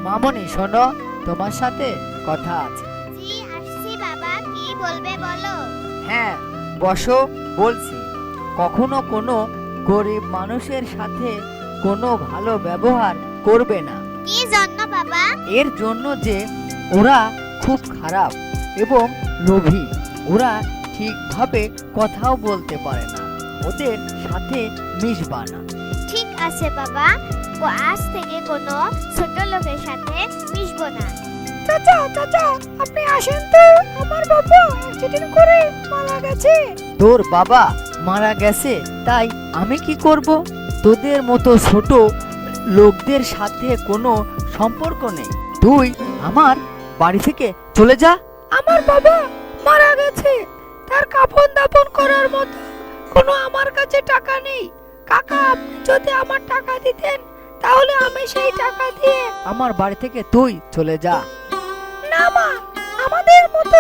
মামনি শোনো, তোমার সাথে কথা আছে। জি আসছি বাবা, কি বলবে বলো। হ্যাঁ বসো, বলছি। কখনো কোনো গরিব মানুষের সাথে কোনো ভালো ব্যবহার করবে না। কি জন্য বাবা? এর জন্য যে ওরা খুব খারাপ এবং লোভী। ওরা ঠিকভাবে কথাও বলতে পারে না। ওদের সাথে মিশবা না। ঠিক আছে বাবা, আজ থেকে কোনো ছোট লোকের সাথে মিশবো না। চাচা চাচা, আপনি আসেন তো, আমার বাবা অ্যাক্সিডেন্ট করে মারা গেছে। তোর বাবা মারা গেছে, তাই আমি কি করব? তোদের মতো ছোট লোকদের সাথে কোনো সম্পর্ক নেই। তুই আমার বাড়ি থেকে চলে যা। আমার বাবা মারা গেছে, তার কাফন দাফন করার মতো কোনো আমার কাছে টাকা নেই। কাকা, আপনি যদি আমার টাকা দিতেন তাহলে আমি সেই টাকা দিয়ে। আমার বাড়ি থেকে তুই চলে যা। না মা, আমাদের মতো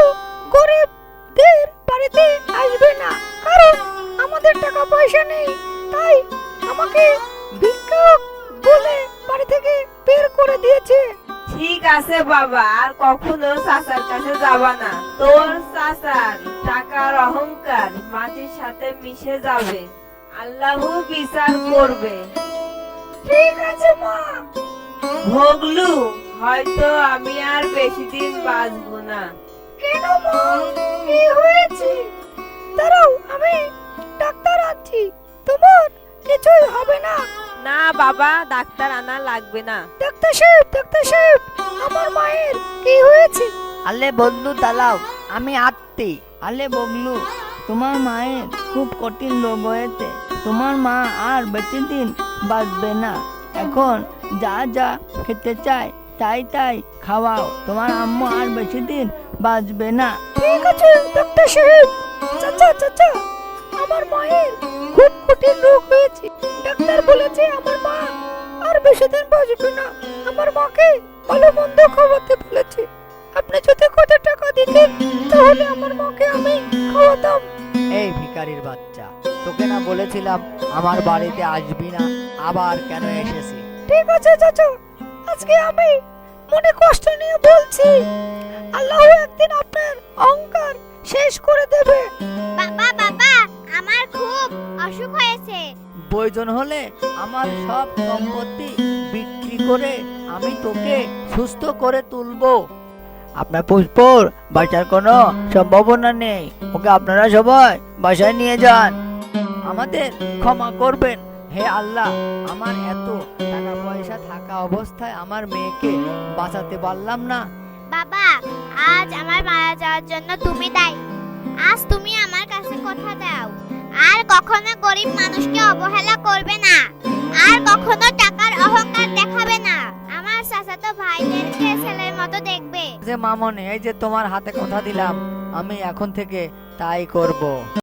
গরিবদের বাড়িতে আসবে না, কারণ আমাদের টাকা পয়সা নেই। তাই আমাকে ভিক্ষুক বলে বাড়ি থেকে বের করে দিয়েছে। ঠিক আছে বাবা, আর কখনো চাচার কাছে যাবা না। তোর চাচার টাকার অহংকার মাটির সাথে মিশে যাবে, আল্লাহ বিচার করবে। ঠিক আছে মা। ভোগলু, হয়তো আমি আর বেশি দিন বাঁচবো না। কেন মা, কি হয়েছে? দাঁড়াও, আমি ডাক্তার আনছি, তোমার কিছুই হবে না। না বাবা, ডাক্তার আনা লাগবে না। ডাক্তার সাহেব, আমার মায়ের কি হয়েছে? আলে বদলু দালাও, আমি আত্মি। আলে বগলু, তোমার মায়ের খুব কঠিন রোগ হয়েছে। তোমার মা আর বেশি দিন বাঁচবে না। এখন যা যা খেতে চায় তাই তাই খাওয়াও। তোমার আম্মু আর বেশি দিন বাঁচবে না। ঠিক আছে ডাক্তার সাহেব। চাচা, আমার মায়ের খুব কঠিন রোগ হয়েছে। ডাক্তার বলেছে আমার মা আর বেশি দিন বাঁচবে না। আমার মাকে ভালো মন্দ খাওয়াতে বলেছে। আপনি যদি কত টাকা দিতেন তাহলে আমার মাকে আমি খাওয়াতাম। এই ভিখারির বাচ্চা, তোকে না বলেছিলাম আমার বাড়িতে আসবি না? আবার কেন এসেছি? ঠিক আছে চাচা, আজকে আমি মনে কষ্ট নিয়ে বলছি, আল্লাহ একদিন আপনার অহংকার শেষ করে দেবে। বাবা, আমার খুব অসুখ হয়েছে। প্রয়োজন হলে আমার সব সম্পত্তি বিক্রি করে আমি তোকে সুস্থ করে তুলবো। আপনার পুষ্পর বাঁচার কোনো সম্ভাবনা নেই। ওকে আপনারা সবাই বাসায় নিয়ে যান। আমাদের ক্ষমা করবেন হে আল্লাহ। আমার এত টাকা পয়সা থাকা অবস্থায় আমার মেয়েকে বাঁচাতে পারলাম না। বাবা, আজ আমার মারা যাওয়ার জন্য তুমি দায়ী। আজ তুমি আমার কাছে কথা দাও, আর কখনো গরিব মানুষকে অবহেলা করবে না, আর কখনো টাকার অহংকার দেখাবে না। আমার চাচাতো ভাইদেরকে ছেলের মতো দেখবে। যে মামনি, এই যে তোমার হাতে কথা দিলাম, আমি এখন থেকে তাই করব।